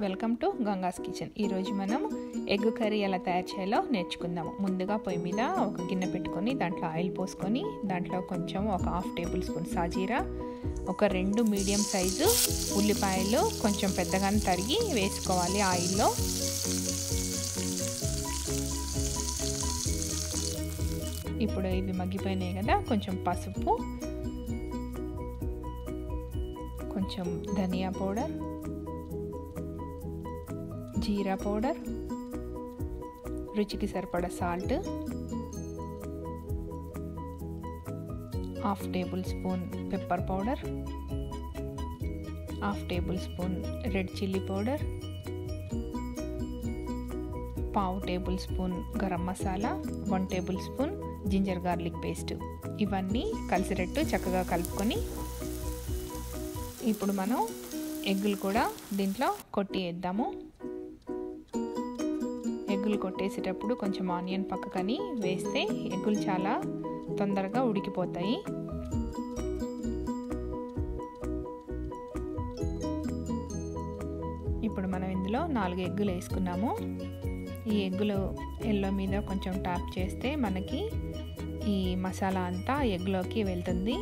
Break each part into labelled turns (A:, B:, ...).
A: Welcome to Ganga's kitchen. ఈరోజు మనం egg curry ఎలా తయారు చేయాలో నేర్చుకుందాము. ముందుగా పొయ్యి మీద ఒక గిన్నె పెట్టుకొని దాంట్లో ఆయిల్ పోసుకొని దాంట్లో కొంచెం ఒక 1/2 టేబుల్ స్పూన్ సాజీరా, ఒక 2 మీడియం సైజు ఉల్లిపాయలు కొంచెం పెద్దగానే తరిగి వేసుకోవాలి ఆయిల్లో. ఇప్పుడు ఇవి మగ్గిపోయినాయి కదా, కొంచెం పసుపు, కొంచెం ధనియా పౌడర్, జీరా పౌడర్, రుచికి సరిపడా salt, 1/2 tablespoon pepper powder, 1/2 tablespoon red chilli powder, 1/2 tablespoon garam masala, 1 tablespoon ginger garlic paste. ఇవన్నీ కలిసేటట్టు చక్కగా కలుపుకొని ఇప్పుడు మనం ఎగ్గులు కూడా దీంట్లో కొట్టి వేద్దాము. ఎగ్గులు కొట్టేసేటప్పుడు కొంచెం ఆనియన్ పక్కకని వేస్తే ఎగ్గులు చాలా తొందరగా ఉడికిపోతాయి. ఇప్పుడు మనం ఇందులో 4 ఎగ్గులు వేసుకున్నాము. ఈ ఎగ్గులు ఎల్లో మీద కొంచెం ట్యాప్ చేస్తే మనకి ఈ మసాలా అంతా ఎగ్లోకి వెళ్తుంది.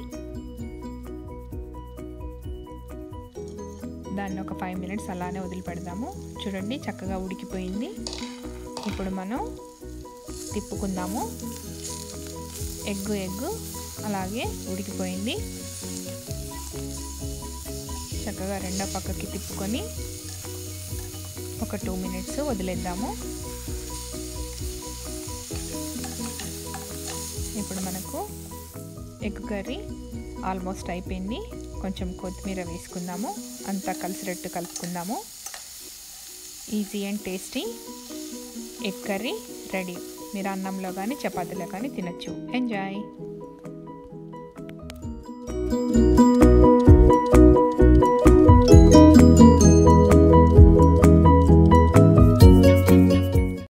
A: దాన్ని ఒక 5 మినిట్స్ అలానే వదిలిపెడదాము. చూడండి, చక్కగా ఉడికిపోయింది. ఇప్పుడు మనం తిప్పుకుందాము. ఎగ్గు అలాగే ఉడికిపోయింది. చక్కగా రెండో పక్కకి తిప్పుకొని ఒక 2 మినిట్స్ వదిలేద్దాము. ఇప్పుడు మనకు ఎగ్ కర్రీ ఆల్మోస్ట్ అయిపోయింది. కొంచెం కొత్తిమీర వేసుకుందాము. అంతా కలిసినట్టు కలుపుకుందాము. Easy and tasty egg curry ready. మీరు అన్నంలో కానీ చపాతీలో కానీ తినచ్చు. ఎంజాయ్.